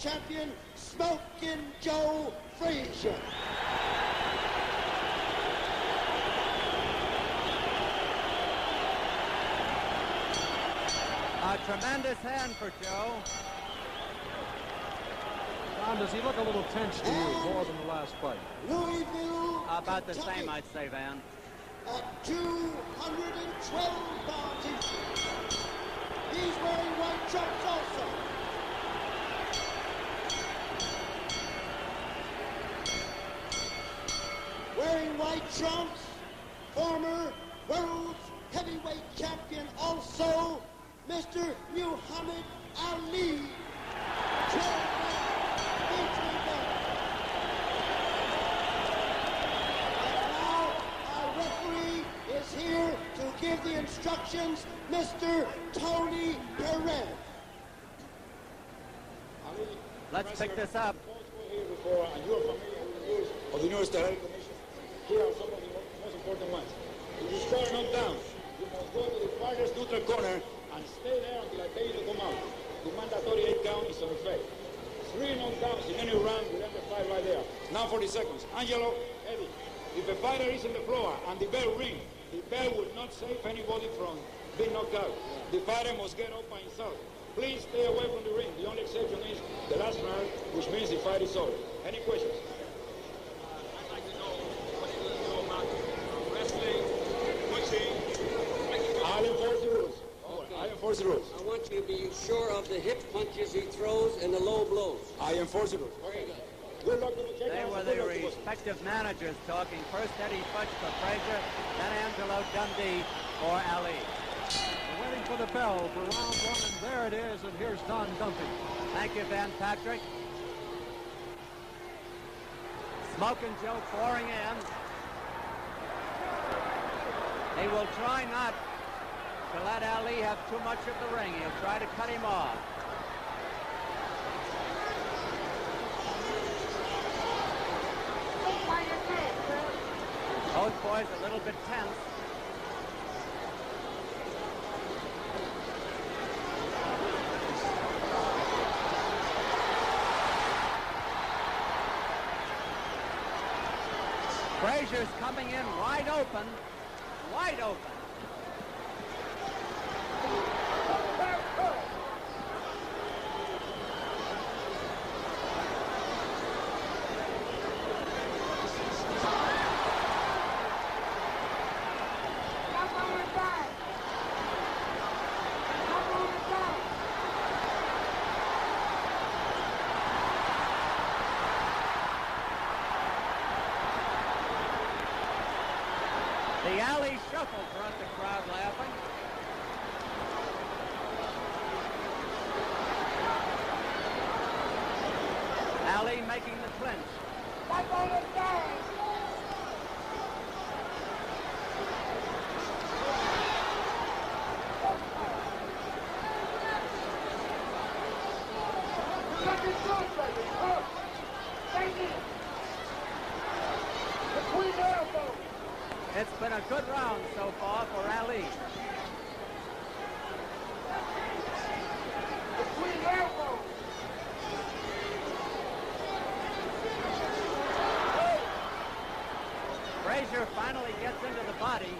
champion, Smokin' Joe Frazier. A tremendous hand for Joe. Don, does he look a little tense to you more than the last fight? Louisville, About the Kentucky, same, I'd say, Van. at 212 pounds. He's wearing white trunks also. Wearing white trunks, former world heavyweight champion also, Mr. Muhammad Ali. 12-round victory belt. And now our referee is here to give the instructions, Mr. Tony Perez. Let's pick this up. Here before, and you are familiar with the rules of the New Steroid Commission. Here are some of the most important ones. If you score knockdowns, you must go to the farthest neutral corner and stay there until I tell you to come out. The mandatory 8 count is on effect. 3 knockdowns in any round will end the fight right there. Now 40 seconds. Angelo, Eddie, if a fighter is on the floor and the bell rings, the bell will not save anybody from being knocked out. The fighter must get up by himself. Please stay away from the ring. The only exception is the last round, which means the fight is over. Any questions? I'd like to know what you're going to know about wrestling, pushing. I'll enforce the rules. Okay. I enforce the rules. I want you to be sure of the hip punches he throws and the low blows. I enforce the rules. Very good. Good luck to the check. They were the respective managers talking. First Eddie Futch for Frazier, then Angelo Dundee for Ali. We're waiting for the bell for round 1, and there it is, and here's Don Dumpy. Thank you, Van Patrick. Smokin' Joe pouring in. He will try not to let Ali have too much of the ring. He'll try to cut him off. Both boys a little bit tense. Frazier's coming in wide open, wide open. The alley shuffle brought the crowd laughing. Ali making the clinch. It's been a good round so far for Ali. Frazier finally gets into the body.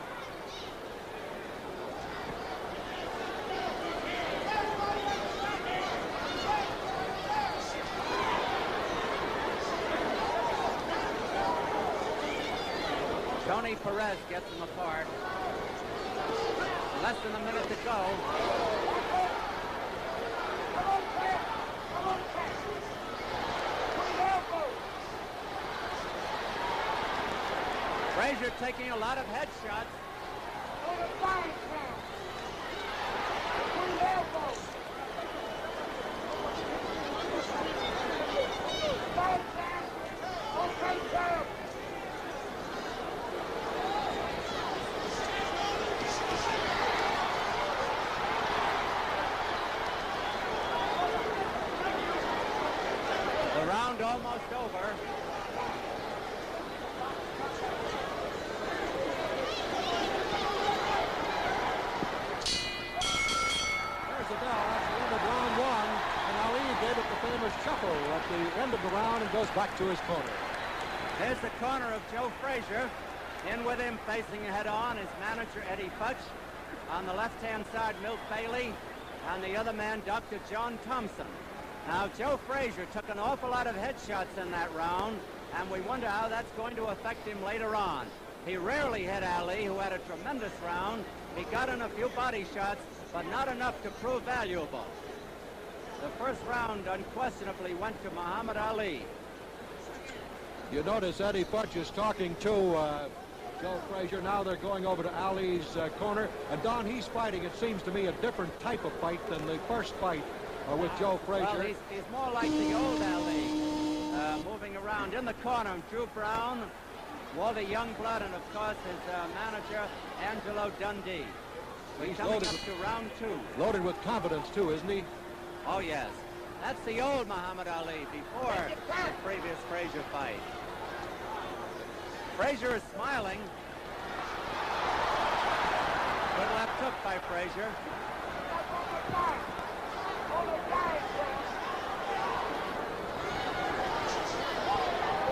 Tony Perez gets them apart. Less than a minute to go. Frazier taking a lot of headshots. The round almost over. There's the bell. That's the end of round 1, and Ali gave it the famous famous shuffle at the end of the round and goes back to his corner. Here's the corner of Joe Frazier. In with him, facing head-on, is manager Eddie Futch. On the left-hand side, Milt Bailey. And the other man, Dr. John Thompson. Now, Joe Frazier took an awful lot of headshots in that round, and we wonder how that's going to affect him later on. He rarely hit Ali, who had a tremendous round. He got in a few body shots, but not enough to prove valuable. The first round unquestionably went to Muhammad Ali. You notice Eddie Futch is talking to Joe Frazier. Now they're going over to Ali's corner. And Don, he's fighting, it seems to me, a different type of fight than the first fight with Joe Frazier. Well, he's more like the old Ali, moving around. In the corner, Drew Brown, Walter Youngblood, and of course his manager, Angelo Dundee. He's coming up to round 2. Loaded with confidence, too, isn't he? Oh, yes. That's the old Muhammad Ali before the previous Frazier fight. Frazier is smiling. Good left hook by Frazier.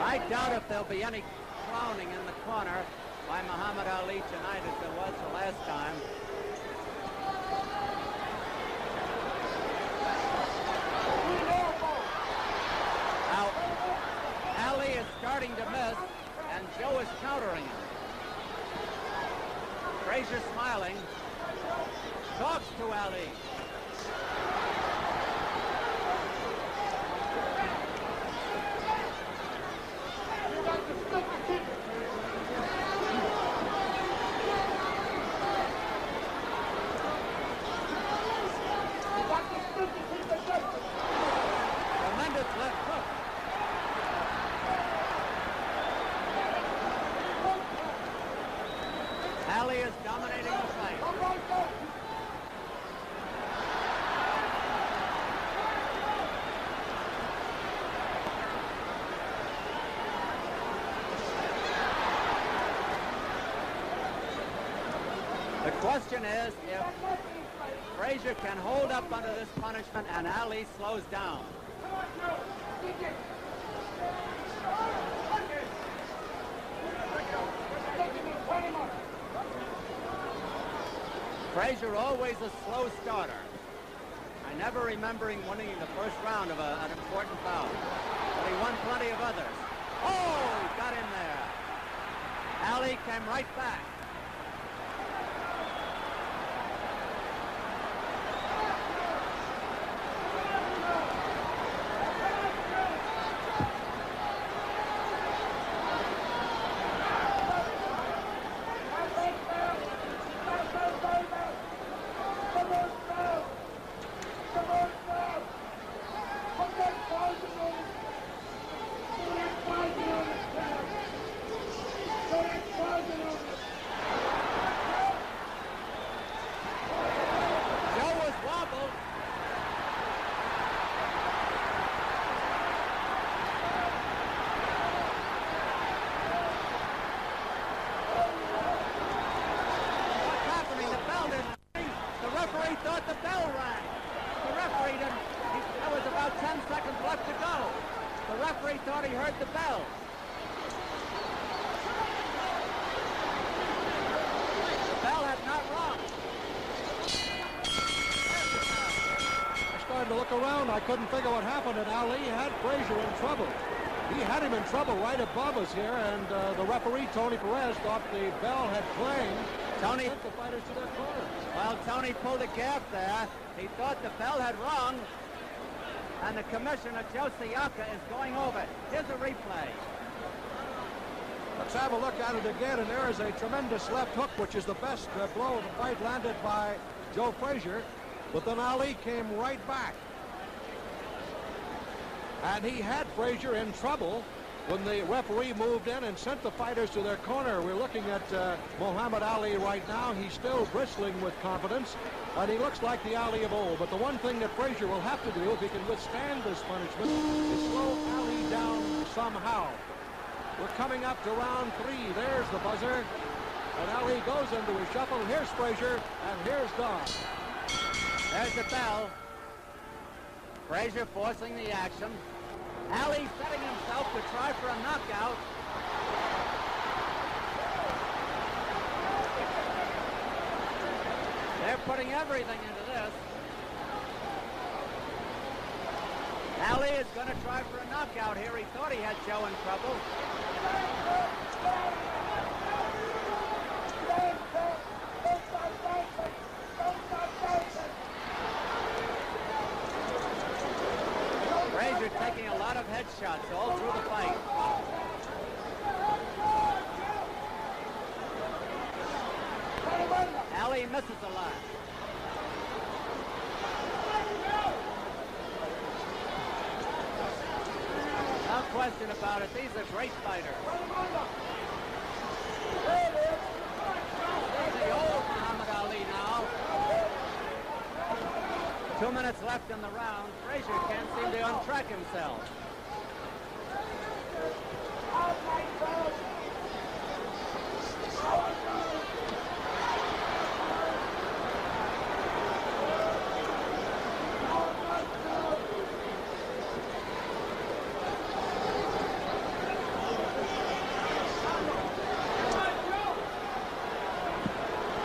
I doubt if there'll be any clowning in the corner by Muhammad Ali tonight as there was the last time. Now, Ali is starting to miss, and Joe is countering him. Frazier smiling, talks to Ali. Tremendous left hook. Ali is dominating the fight. The question is if Frazier can hold up under this punishment and Ali slows down. Frazier always a slow starter. I never remember him winning the first round of an important bout, but he won plenty of others. Oh, he got in there. Ali came right back. Thought the bell rang. The referee didn't. There was about 10 seconds left to go. The referee thought he heard the bell. The bell had not rung. I started to look around. I couldn't figure what happened, and Ali had Frazier in trouble. He had him in trouble right above us here, and the referee, Tony Perez, thought the bell had clanged. Tony sent the fighters to their corner. Well, Tony pulled a gap there. He thought the bell had rung, and the commissioner, Joe Siaka, is going over it. Here's a replay. Let's have a look at it again, and there is a tremendous left hook, which is the best blow of the fight landed by Joe Frazier, but then Ali came right back. And he had Frazier in trouble when the referee moved in and sent the fighters to their corner. We're looking at Muhammad Ali right now. He's still bristling with confidence, and he looks like the Ali of old. But the one thing that Frazier will have to do, if he can withstand this punishment, is slow Ali down somehow. We're coming up to round 3. There's the buzzer, and Ali goes into his shuffle. Here's Frazier, and here's Don. There's the bell. Frazier forcing the action. Ali setting himself to try for a knockout. They're putting everything into this. Ali is going to try for a knockout here. He thought he had Joe in trouble. Frazier taking a lot of headshots all through the fight. Ali misses a lot. No question about it. These are great fighters. There's the old Muhammad Ali now. 2 minutes left in the round. Frazier can't seem to untrack himself.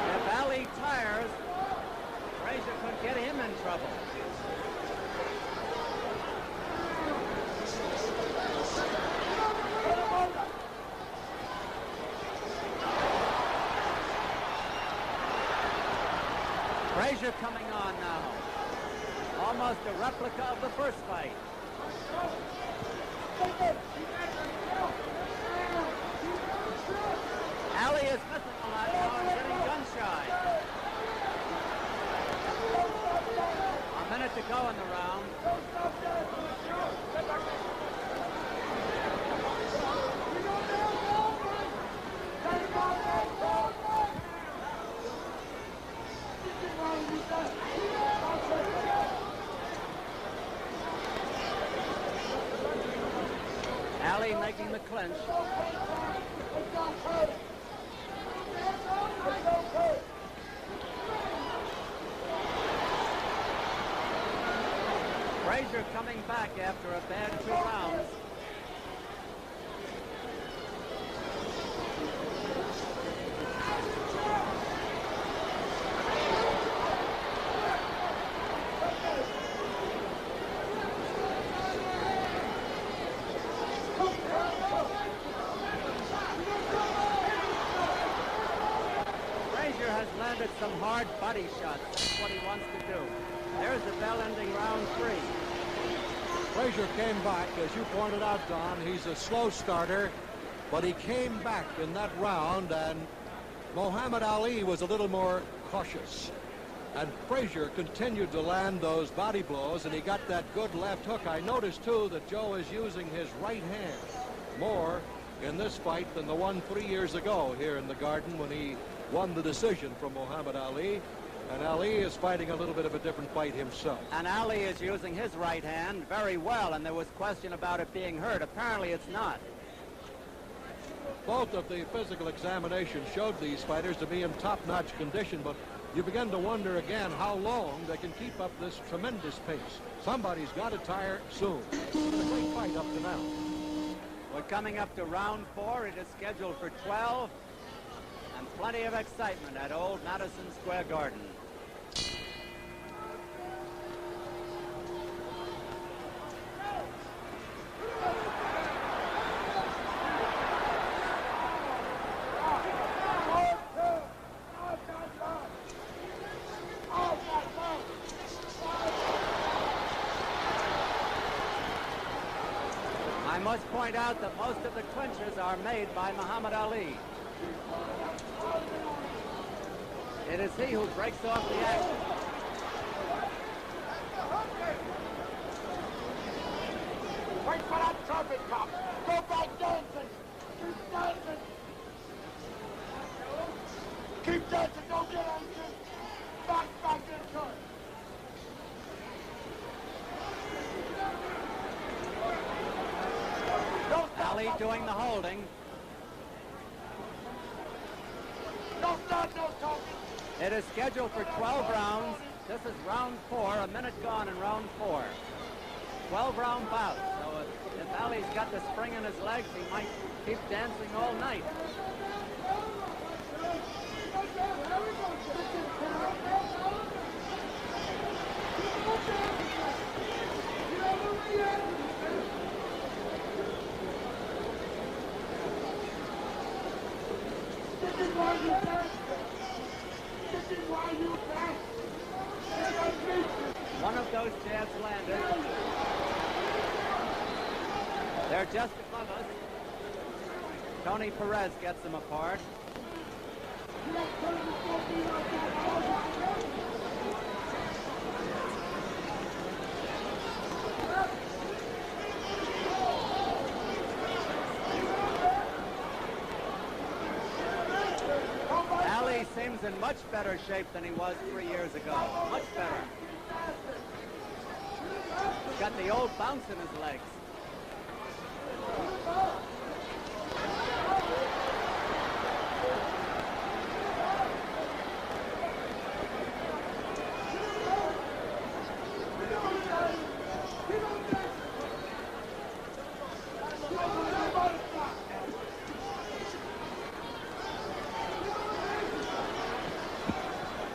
If Ali tires, Frazier could get him in trouble. Frazier coming on now. Almost a replica of the first fight. Ali is missing a lot now and getting gun shy. A minute to go in the round. Ali making the clinch. Frazier coming back after a bad 2 rounds. Frazier has landed some hard body shots. That's what he wants to do. There's the bell ending round 3. Frazier came back, as you pointed out, Don. He's a slow starter, but he came back in that round, and Muhammad Ali was a little more cautious. And Frazier continued to land those body blows, and he got that good left hook. I noticed, too, that Joe is using his right hand more in this fight than the one 3 years ago here in the Garden when he won the decision from Muhammad Ali. And Ali is fighting a little bit of a different fight himself. And Ali is using his right hand very well, and there was question about it being hurt. Apparently it's not. Both of the physical examinations showed these fighters to be in top-notch condition, but you begin to wonder again how long they can keep up this tremendous pace. Somebody's got to tire soon. It's a great fight up to now. We're coming up to round 4. It is scheduled for 12. And plenty of excitement at old Madison Square Garden. I must point out that most of the clinches are made by Muhammad Ali. It is he who breaks off the action. Wait for that trumpet cop. Go back dancing. Keep dancing. Keep dancing. Don't get on you. Back into it. Ali doing the holding. Don't start no talking. It is scheduled for 12 rounds. This is round 4, a minute gone in round 4. 12-round bout. So if Ali's got the spring in his legs, he might keep dancing all night. One of those jabs landed. They're just above us. Tony Perez gets them apart. Ali seems in much better shape than he was 3 years ago. Much better. He's got the old bounce in his legs.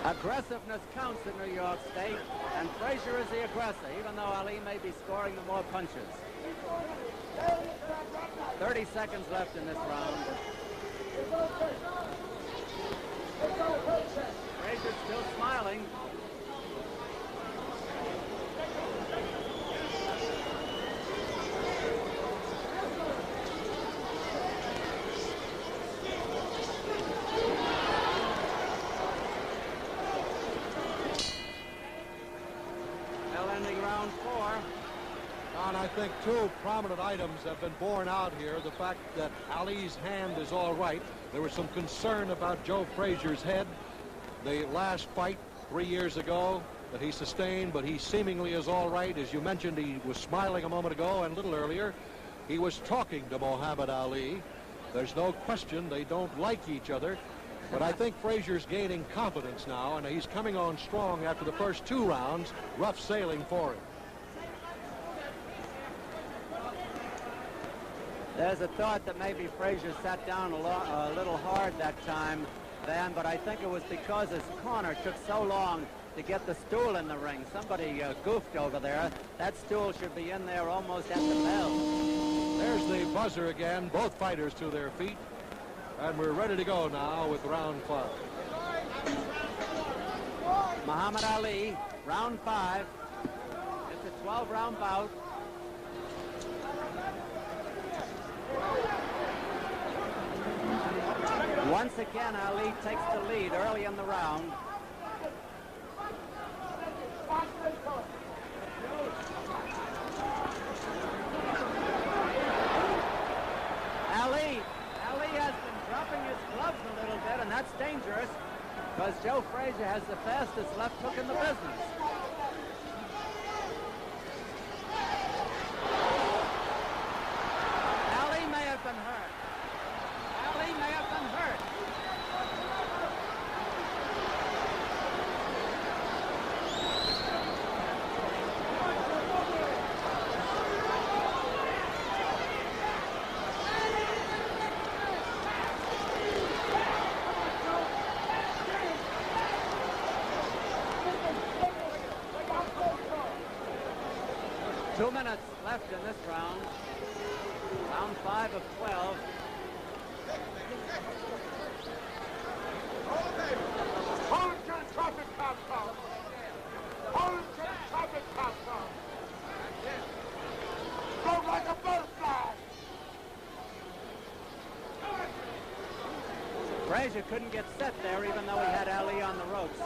Aggressiveness counts in New York State, and Frazier is the aggressor, even though Ali may be scoring the more punches. 30 seconds left in this round. Frazier's still smiling. I think two prominent items have been borne out here. The fact that Ali's hand is all right. There was some concern about Joe Frazier's head. The last fight 3 years ago that he sustained, but he seemingly is all right. As you mentioned, he was smiling a moment ago, and a little earlier, he was talking to Muhammad Ali. There's no question they don't like each other. But I think Frazier's gaining confidence now, and he's coming on strong after the first 2 rounds. Rough sailing for him. There's a thought that maybe Frazier sat down a little hard that time, Van, but I think it was because his corner took so long to get the stool in the ring. Somebody goofed over there. That stool should be in there almost at the bell. There's the buzzer again. Both fighters to their feet. And we're ready to go now with round 5. Muhammad Ali, round 5. It's a 12-round bout. Once again, Ali takes the lead early in the round. Ali has been dropping his gloves a little bit, and that's dangerous because Joe Frazier has the fastest left hook in the business. Ali may have been hurt. Ali may have been hurt. Two minutes left in this round. Round 5 of 12. Hold it till the traffic cop comes. Hold it till the traffic cop comes. Float like a butterfly. Frazier couldn't get set there even though he had Ali on the ropes.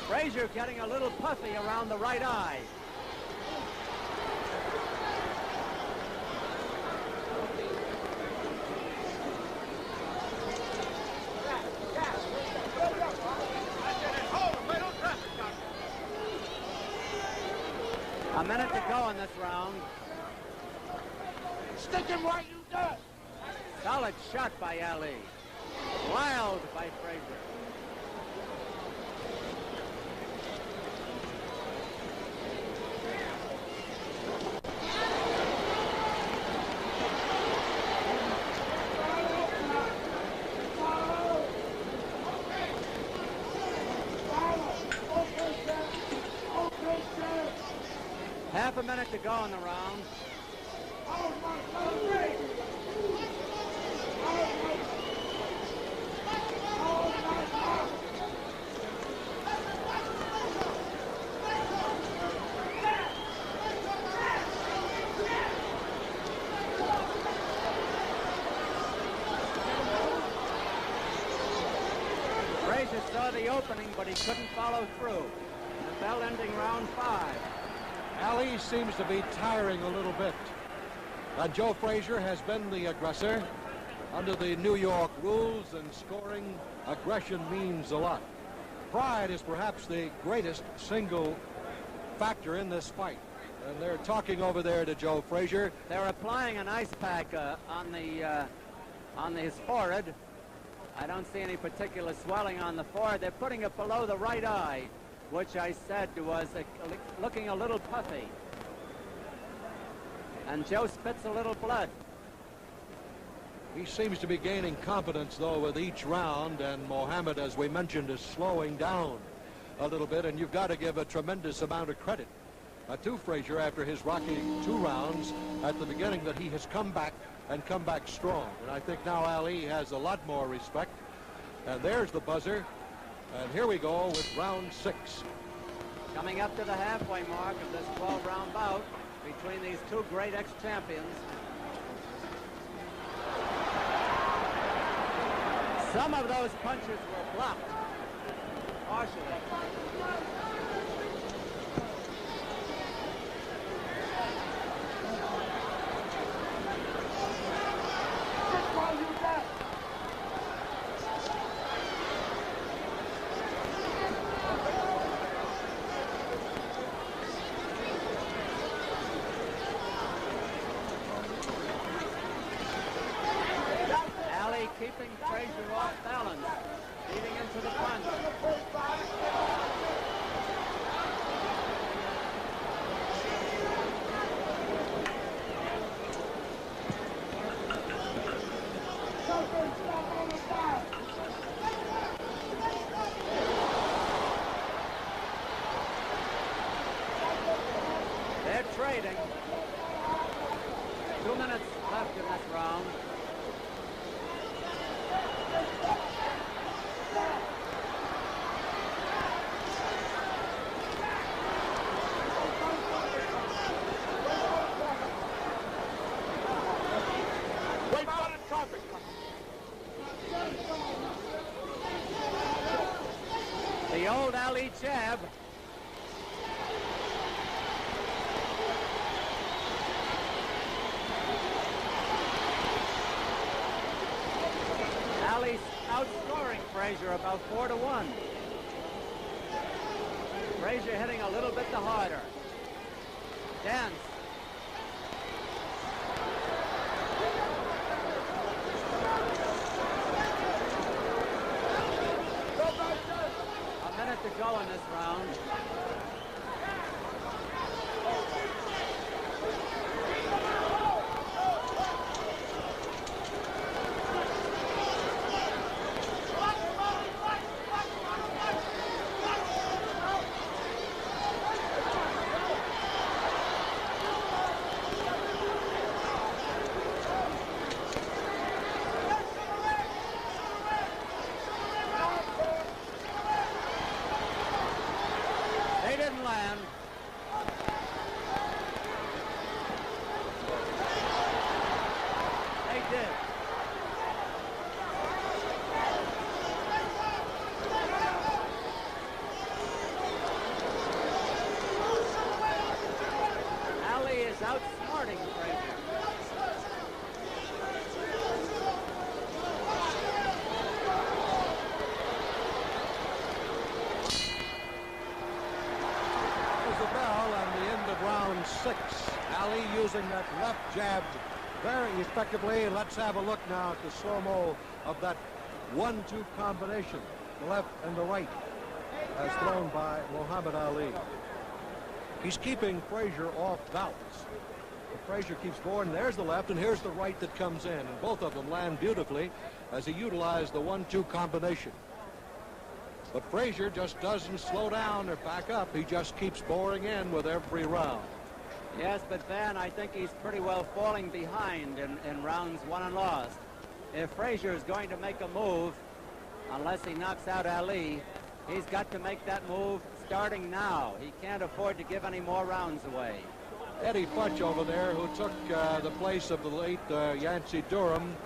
Frazier getting a little puffy around the right eye. A minute to go in this round. Stick him right, you done. Solid shot by Ali. Wild by Frazier. Half a minute to go in the round. Frazier saw the opening, but he couldn't follow through. The bell ending round 5. Ali seems to be tiring a little bit. Joe Frazier has been the aggressor. Under the New York rules and scoring, aggression means a lot. Pride is perhaps the greatest single factor in this fight. And they're talking over there to Joe Frazier. They're applying an ice pack on his forehead. I don't see any particular swelling on the forehead. They're putting it below the right eye, which I said was looking a little puffy. And Joe spits a little blood. He seems to be gaining confidence, though, with each round, and Mohammed, as we mentioned, is slowing down a little bit, and you've got to give a tremendous amount of credit to Frazier after his rocky 2 rounds at the beginning, that he has come back and come back strong. And I think now Ali has a lot more respect. And there's the buzzer. And here we go with round 6. Coming up to the halfway mark of this 12-round bout between these 2 great ex-champions. Some of those punches were blocked, partially. Keeping Frazier off balance, leading into the punch. They're trading. 2 minutes left in this round. The old Ali jab. Ali's outscoring Frazier about 4-1. Frazier hitting a little bit the harder. Dance. A minute to go in this round. 6. Ali using that left jab very effectively. Let's have a look now at the slow-mo of that 1-2 combination, the left and the right, as thrown by Muhammad Ali. He's keeping Frazier off balance. But Frazier keeps going. There's the left, and here's the right that comes in. And both of them land beautifully as he utilized the 1-2 combination. But Frazier just doesn't slow down or back up. He just keeps boring in with every round. Yes, but Van, I think he's pretty well falling behind in rounds won and lost. If Frazier is going to make a move, unless he knocks out Ali, he's got to make that move starting now. He can't afford to give any more rounds away. Eddie Futch over there, who took the place of the late Yancey Durham.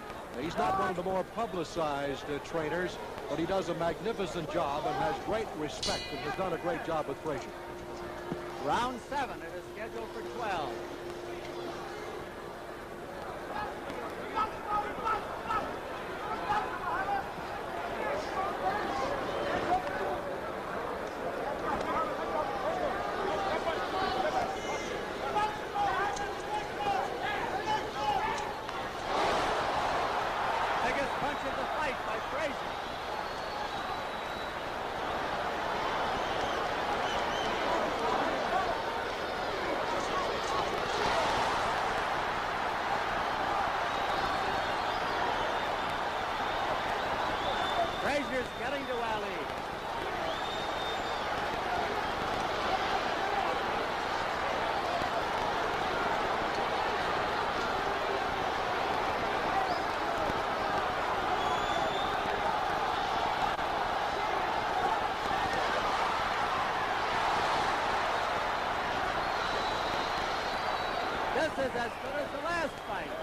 He's not one of the more publicized trainers, but he does a magnificent job and has great respect and has done a great job with Frazier. Round 7, it is scheduled for 12. Biggest punch of the fight by Frazier. Frazier's getting to Ali. This is as good as the last fight.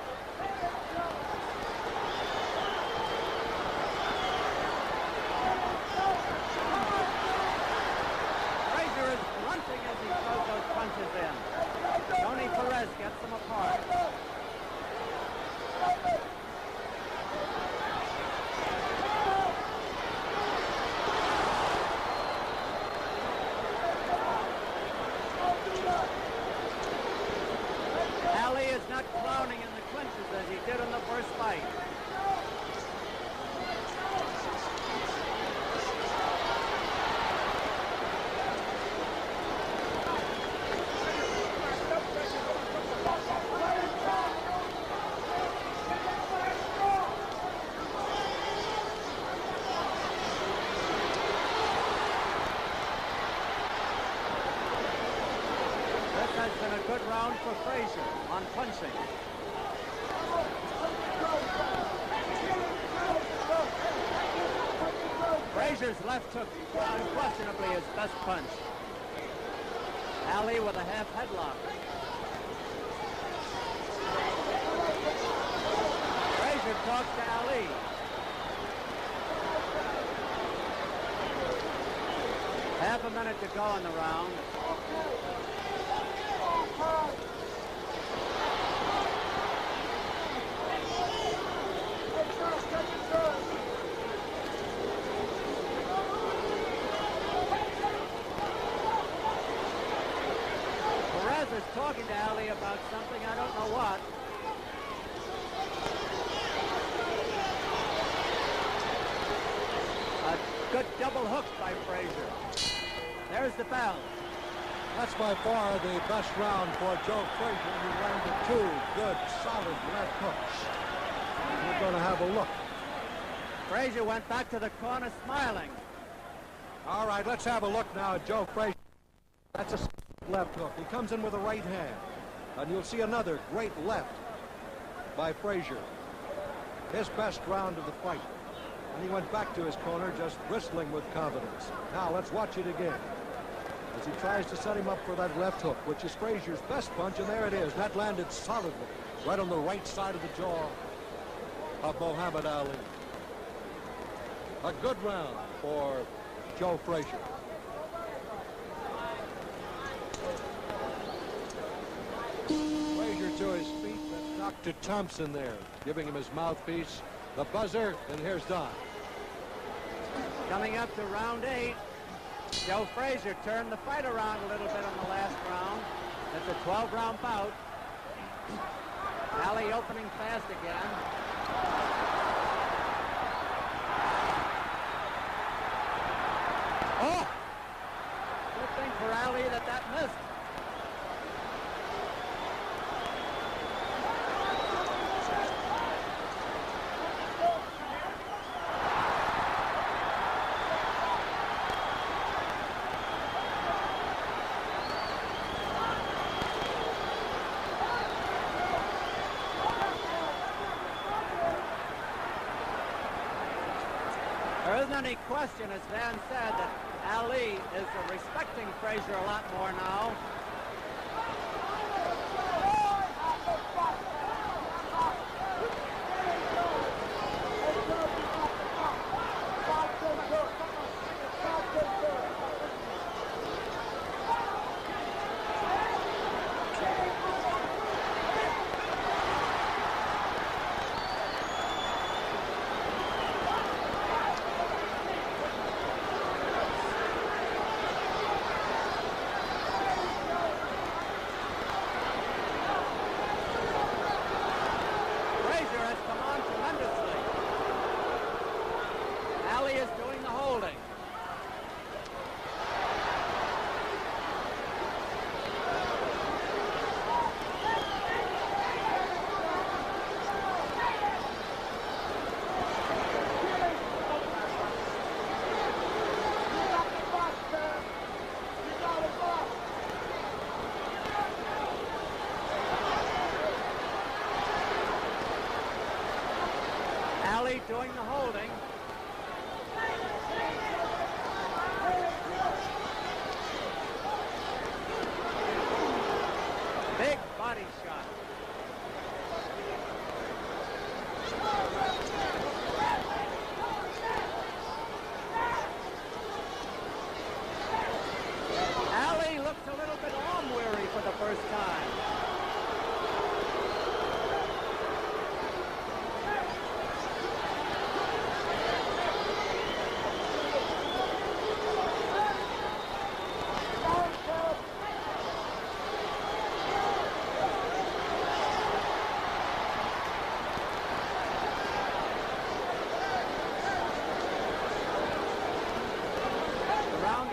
Frazier is grunting as he throws those punches in. Tony Perez gets them apart. Ali is not clowning in the clinches as he did in the first fight. This has been a good round for Frazier on punching. Frazier's left hook, unquestionably his best punch. Ali with a half headlock. Frazier talks to Ali. Half a minute to go in the round. Perez is talking to Ali about something, I don't know what. A good double hook by Frazier. There's the bell. That's by far the best round for Joe Frazier. He landed 2 good, solid left hooks. We're going to have a look. Frazier went back to the corner smiling. All right, let's have a look now at Joe Frazier. That's a left hook. He comes in with a right hand. And you'll see another great left by Frazier. His best round of the fight. And he went back to his corner just bristling with confidence. Now let's watch it again as he tries to set him up for that left hook, which is Frazier's best punch, and there it is. That landed solidly right on the right side of the jaw of Muhammad Ali. A good round for Joe Frazier. Frazier to his feet, and Dr. Thompson there, giving him his mouthpiece, the buzzer, and here's Don. Coming up to round 8. Joe Frazier turned the fight around a little bit in the last round. It's a 12-round bout. Ali opening fast again. Oh! Good thing for Ali that missed. There isn't any question, as Van said, that Ali is respecting Frazier a lot more now. Ali doing the holding. Big body shot. Ali looks a little bit arm weary for the first time.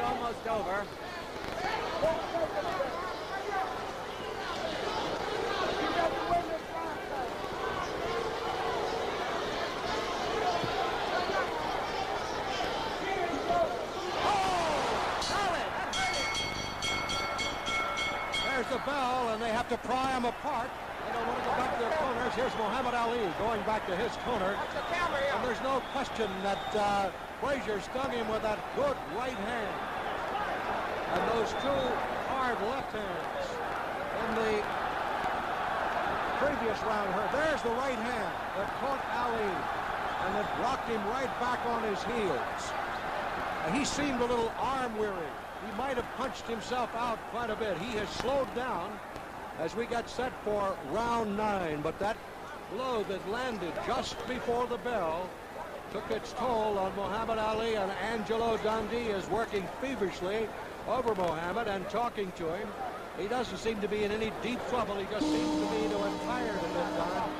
Almost over. There's the bell, and they have to pry them apart. They don't want to go back to their corners. Here's Muhammad Ali going back to his corner. And there's no question that Frazier stung him with that good right hand. And those two hard left hands in the previous round. There's the right hand that caught Ali and that rocked him right back on his heels. He seemed a little arm weary. He might have punched himself out quite a bit. He has slowed down as we get set for round 9. But that blow that landed just before the bell took its toll on Muhammad Ali, and Angelo Dundee is working feverishly over Muhammad and talking to him. He doesn't seem to be in any deep trouble. He just seems to be doing tired at this time.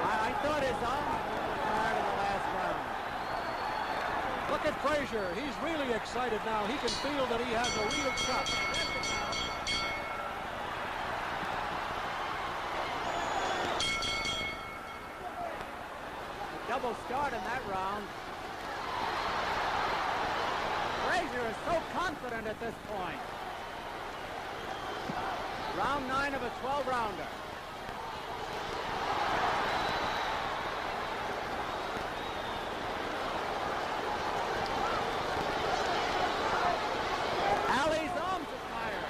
I thought his arms were tired in the last round. Look at Frazier. He's really excited now. He can feel that he has a real shot. Double start in that round. Frazier is so confident at this point. Round 9 of a 12-rounder. Ali's arms are tired.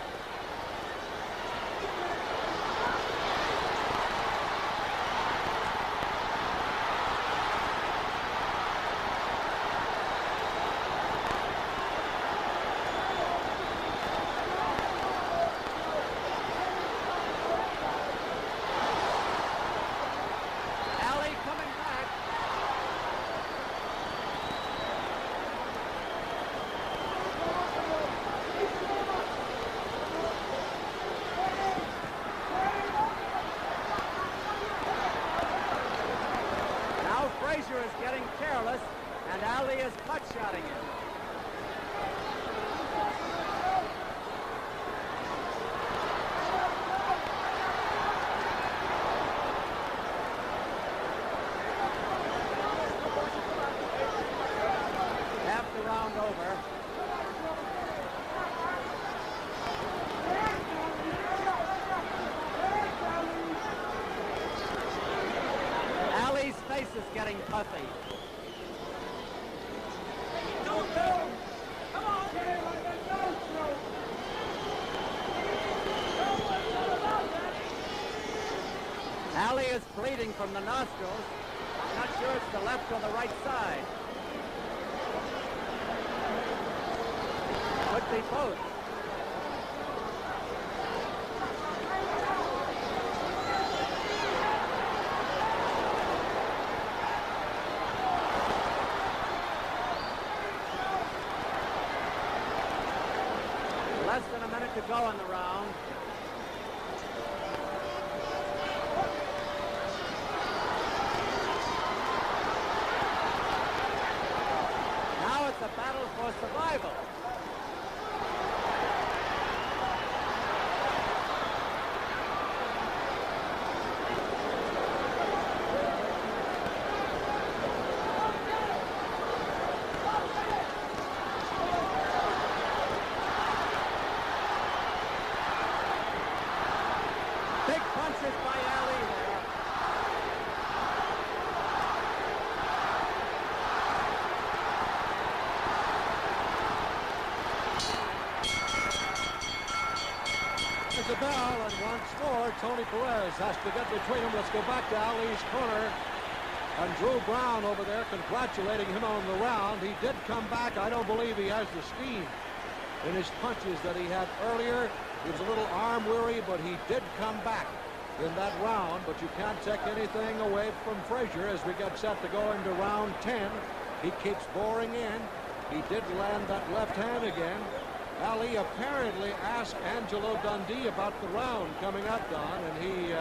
Ali is cut-shotting him. Half the round over. Ali's face is getting puffy. Ali is bleeding from the nostrils. I'm not sure it's the left or the right side. Could be both. Less than a minute to go in the round. Now it's a battle for survival. Big punches by Ali there. There's a bell, and once more, Tony Perez has to get between them. Let's go back to Ali's corner. And Drew Brown over there congratulating him on the round. He did come back. I don't believe he has the steam in his punches that he had earlier. He was a little arm weary, but he did come back in that round. But you can't take anything away from Frazier as we get set to go into round 10. He keeps boring in. He did land that left hand again. Ali apparently asked Angelo Dundee about the round coming up, Don, and he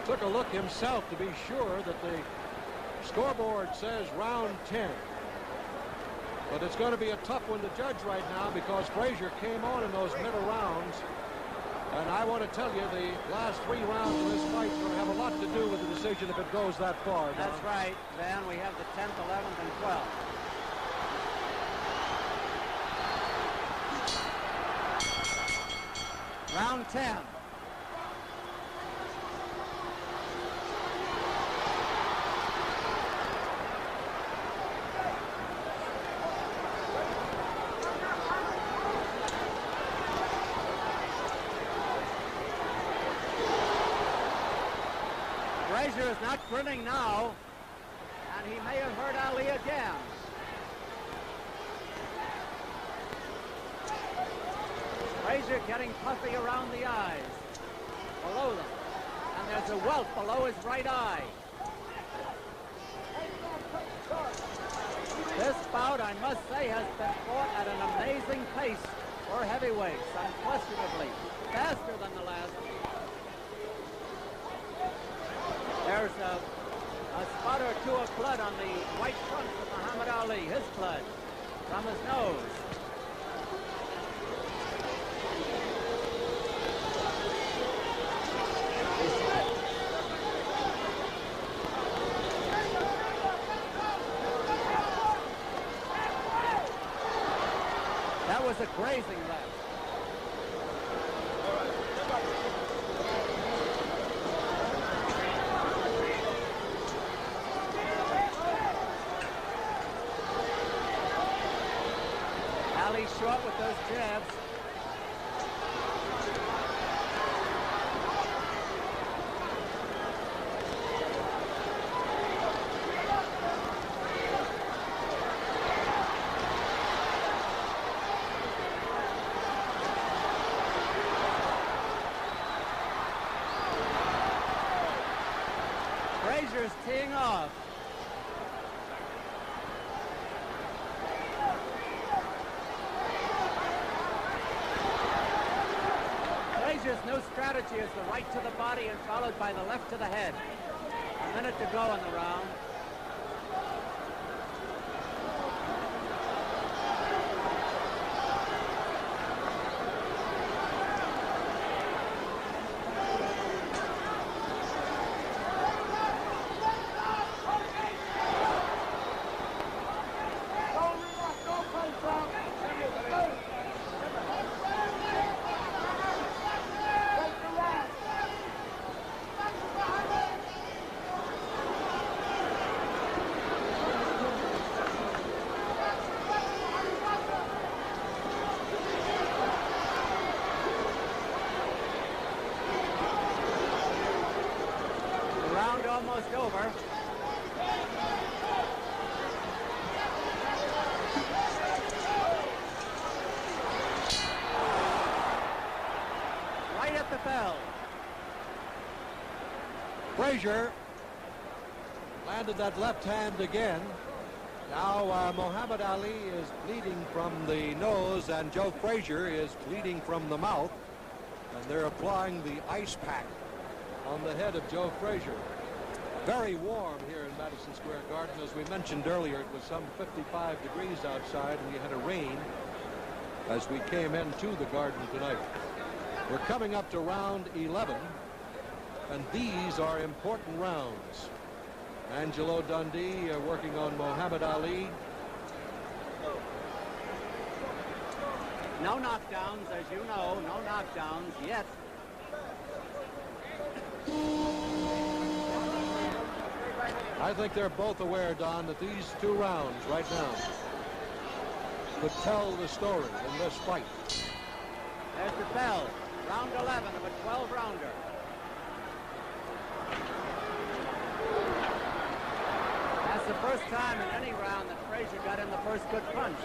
took a look himself to be sure that the scoreboard says round 10. But it's going to be a tough one to judge right now because Frazier came on in those middle rounds. And I want to tell you, the last 3 rounds of this fight are going to have a lot to do with the decision if it goes that far. Don. That's right, Van. We have the 10th, 11th, and 12th. Round 10. Frazier is not grinning now, and he may have hurt Ali again. Frazier getting puffy around the eyes, below them, and there's a welt below his right eye. This bout, I must say, has been fought at an amazing pace for heavyweights, unquestionably, faster than the last. There's a spot or two of blood on the white front of Muhammad Ali, his blood from his nose. That was a grazing left. Ali short with those jabs. Frazier's teeing off. Frazier's new strategy is the right to the body and followed by the left to the head. A minute to go in the round. almost over. Right at the bell. Frazier landed that left hand again. Now Muhammad Ali is bleeding from the nose and Joe Frazier is bleeding from the mouth. And they're applying the ice pack on the head of Joe Frazier. Very warm here in Madison Square Garden. As we mentioned earlier, it was some 55 degrees outside and we had a rain as we came into the Garden tonight. We're coming up to round 11, and these are important rounds. Angelo Dundee working on Muhammad Ali. No knockdowns, as you know, no knockdowns yet. I think they're both aware, Don, that these two rounds right now could tell the story in this fight. There's the bell. Round 11 of a 12-rounder. That's the first time in any round that Frazier got in the first good punch.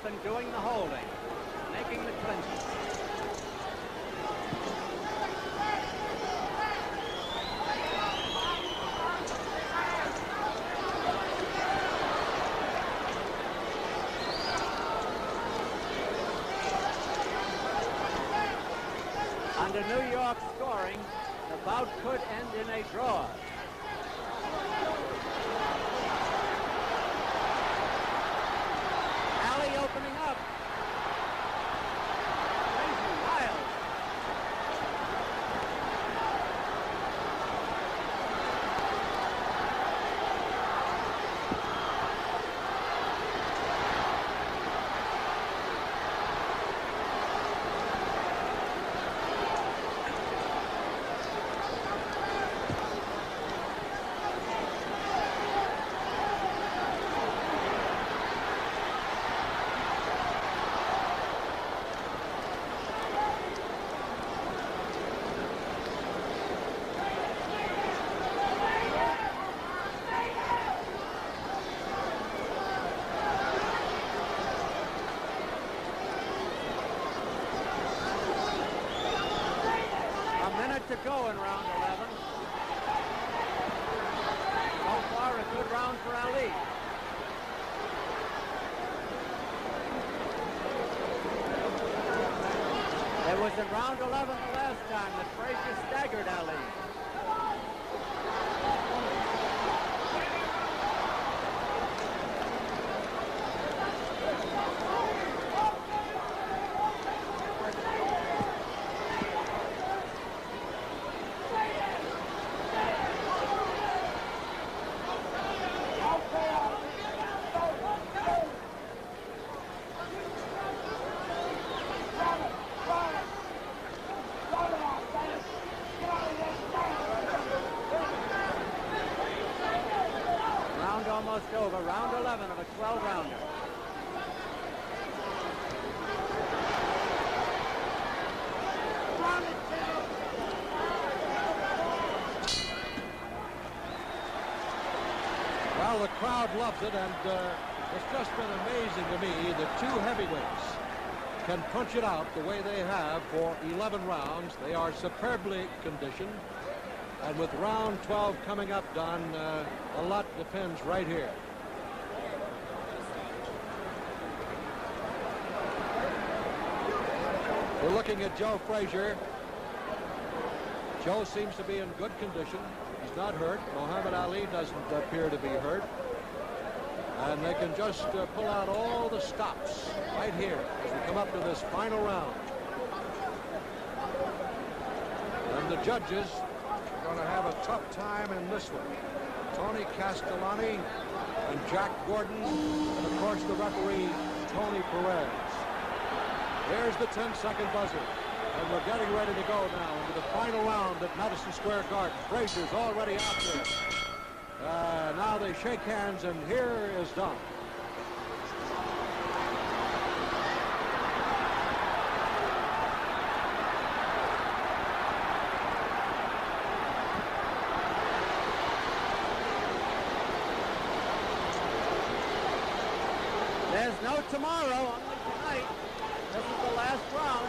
Been doing the holding, making the clinches. Under New York scoring, the bout could end in a draw. Opening up. Crazy wild. To go in round 11. So far, a good round for Ali. It was in round 11 the last time that Frazier staggered Ali. Almost over. Round 11 of a 12-rounder. Well, the crowd loves it, and it's just been amazing to me that two heavyweights can punch it out the way they have for 11 rounds. They are superbly conditioned. And with round 12 coming up, Don, a lot depends right here. We're looking at Joe Frazier. Joe seems to be in good condition. He's not hurt. Muhammad Ali doesn't appear to be hurt. And they can just pull out all the stops right here as we come up to this final round. And the judges are going to have a tough time in this one. Tony Castellani and Jack Gordon, and of course the referee, Tony Perez. There's the 10-second buzzer. And we're getting ready to go now into the final round at Madison Square Garden. Frazier's already out there. Now they shake hands, and here is Don. There's no tomorrow, only tonight. This is the last round.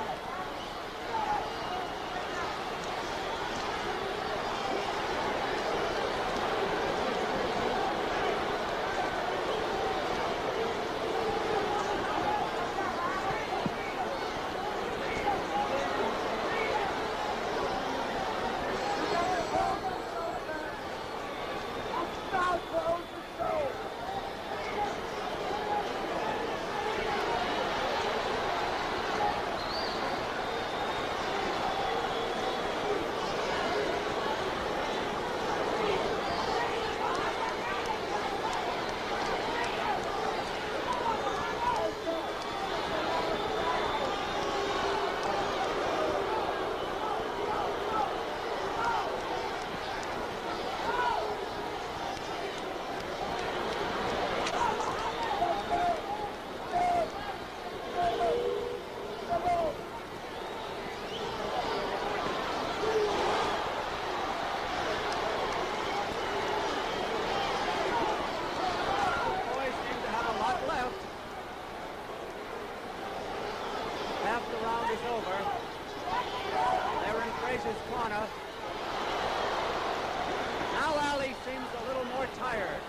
Half the round is over. They're in Frazier's corner. Now Ali seems a little more tired.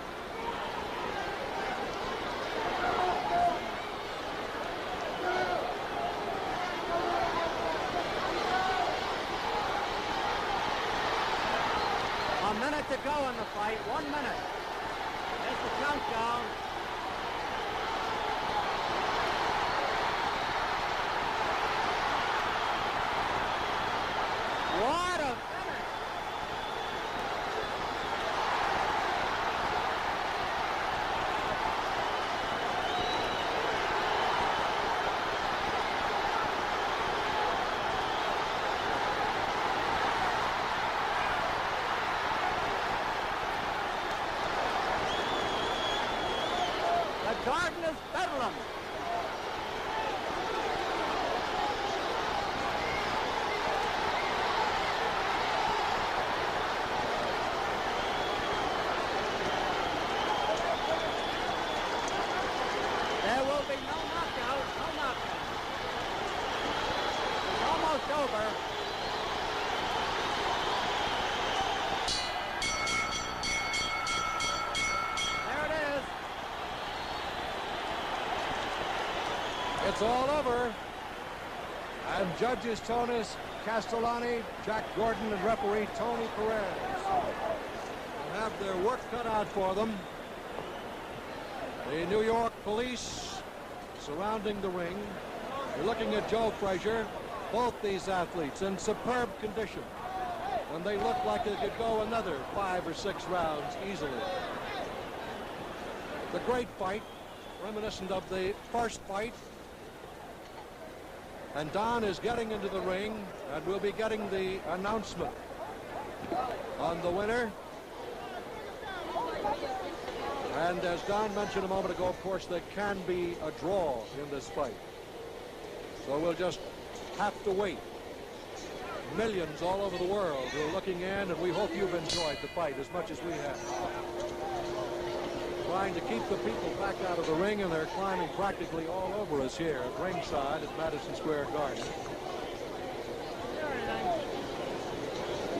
A minute to go in the fight. 1 minute. There's the countdown. What a finish! The garden is bedlam. There will be no knockout, no knockout. It's almost over. There it is. It's all over. And judges Tonis Castellani, Jack Gordon, and referee Tony Perez will have their work cut out for them. The New York police surrounding the ring. You're looking at Joe Frazier. Both these athletes in superb condition. And they look like they could go another 5 or 6 rounds easily. The great fight, reminiscent of the first fight. And Don is getting into the ring, and we'll be getting the announcement on the winner. And as Don mentioned a moment ago, of course, there can be a draw in this fight. So we'll just have to wait. Millions all over the world who are looking in, and we hope you've enjoyed the fight as much as we have. Trying to keep the people back out of the ring, and they're climbing practically all over us here at ringside at Madison Square Garden.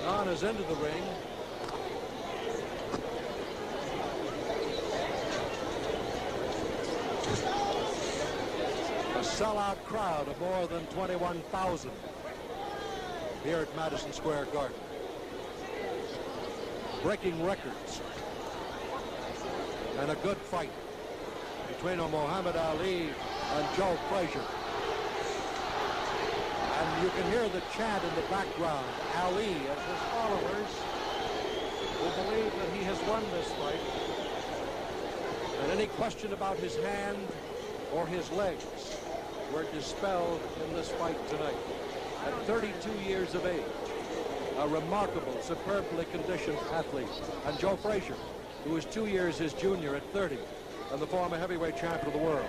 Don is into the ring. A sellout crowd of more than 21,000 here at Madison Square Garden. Breaking records. And a good fight between Muhammad Ali and Joe Frazier. And you can hear the chant in the background. Ali and his followers will believe that he has won this fight. And any question about his hand or his legs were dispelled in this fight tonight. At 32 years of age, a remarkable, superbly conditioned athlete. And Joe Frazier, who is 2 years his junior at 30, and the former heavyweight champion of the world,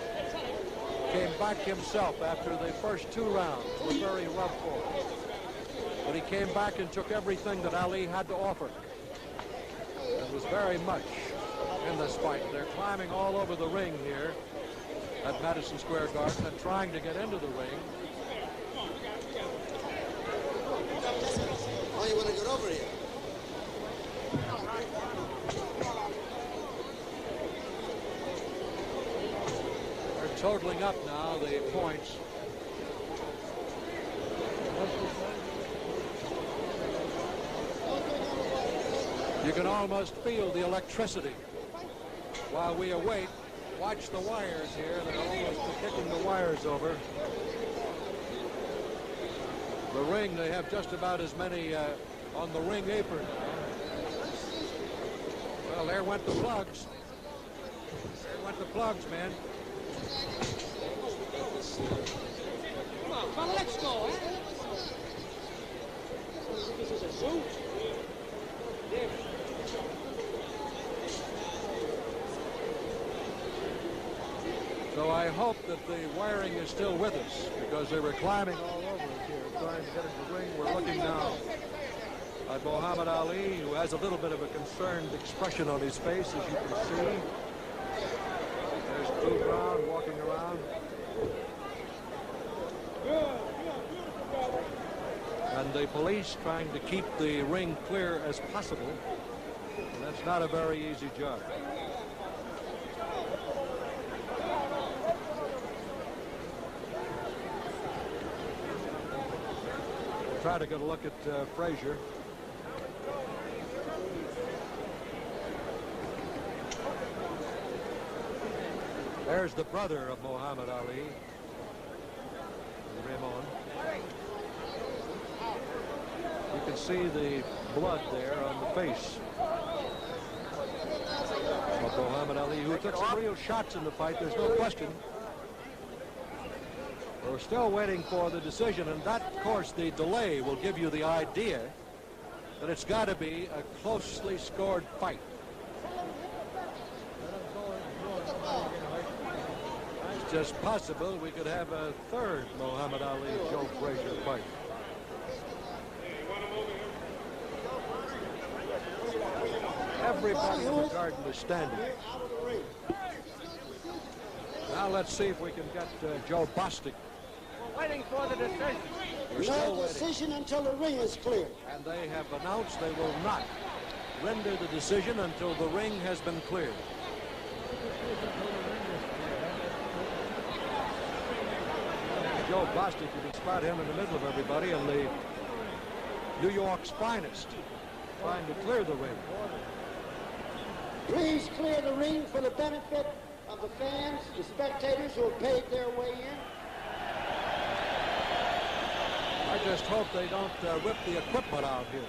came back himself after the first 2 rounds were very rough for him. But he came back and took everything that Ali had to offer. And was very much in this fight. They're climbing all over the ring here at Madison Square Garden and trying to get into the ring. Oh, you want to get over here? They're totaling up now the points. You can almost feel the electricity. While we await, watch the wires here. They're almost kicking the wires over. The ring, they have just about as many on the ring apron. Well, there went the plugs. There went the plugs, man. Come on, let's go, eh? This is a suit. There. So I hope that the wiring is still with us, because they were climbing all over us here, trying to get into the ring. We're looking now at Muhammad Ali, who has a little bit of a concerned expression on his face, as you can see. There's Drew Brown walking around. And the police trying to keep the ring clear as possible. And that's not a very easy job. We'll try to get a look at Frazier. There's the brother of Muhammad Ali, Raymond. You can see the blood there on the face of Muhammad Ali, who took some real shots in the fight. There's no question. We're still waiting for the decision, and that, of course, the delay will give you the idea that it's got to be a closely scored fight. It's just possible we could have a third Muhammad Ali-Joe Frazier fight. Everybody in the garden is standing. Now let's see if we can get Joe Bostic. We're waiting for the decision. We're still No decision until the ring is clear. And they have announced they will not render the decision until the ring has been cleared. Joe Bostic, you can spot him in the middle of everybody, and the New York's finest, trying to clear the ring. Please clear the ring for the benefit of the fans, the spectators who have paid their way in. I just hope they don't rip the equipment out here.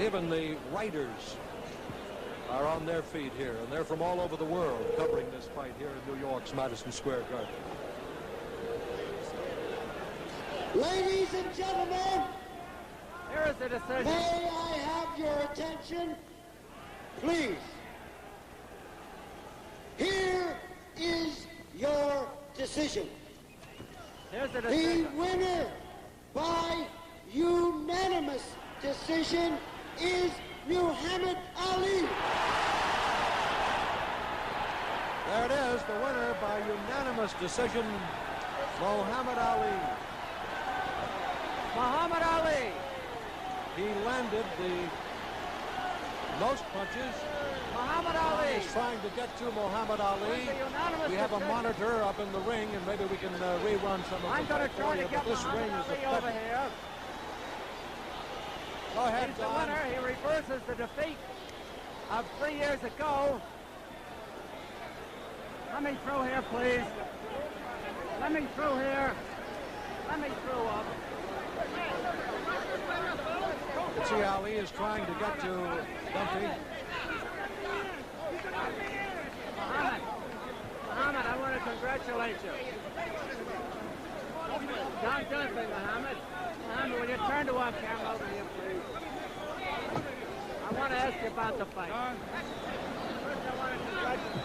Even the writers are on their feet here, and they're from all over the world covering this fight here in New York's Madison Square Garden. Ladies and gentlemen, Here is the decision. may I have your attention, please? Here is your decision. Here's the The decision. winner by unanimous decision is Muhammad Ali. There it is, the winner by unanimous decision, Muhammad Ali. Muhammad Ali. He landed the most punches. Muhammad Ali. He's trying to get to Muhammad Ali. With a unanimous We have a decision. monitor up in the ring, and maybe we can rerun some of I'm the going fight to try for to you, get but this ring Muhammad is Ali over effective. here. Go ahead, He's the Don. winner. He reverses the defeat of 3 years ago. Let me through here, please. Let me through here. Let me through up. see Ali is trying to get to Dumpy. Muhammad, I want to congratulate you. Don't do anything, Muhammad. Muhammad, will you turn to our camera over here, please? I want to ask you about the fight. First, I want to congratulate you.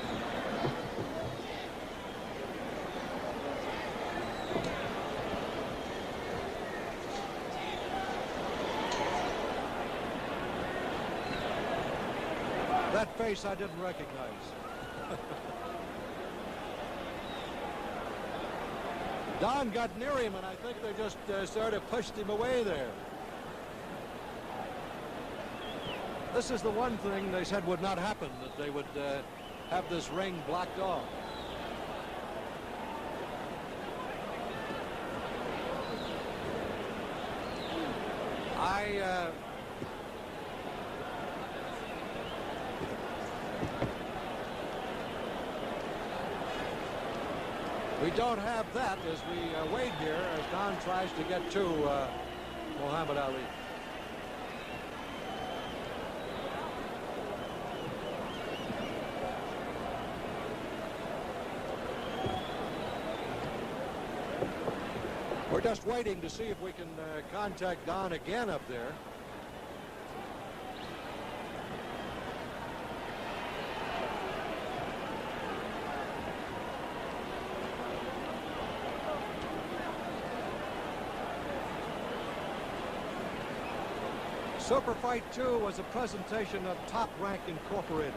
That face I didn't recognize. Don got near him, and I think they just sort of pushed him away there. This is the one thing they said would not happen, that they would have this ring blocked off. We don't have that as we wait here as Don tries to get to Muhammad Ali. We're just waiting to see if we can contact Don again up there. Super Fight 2 was a presentation of Top Rank Incorporated.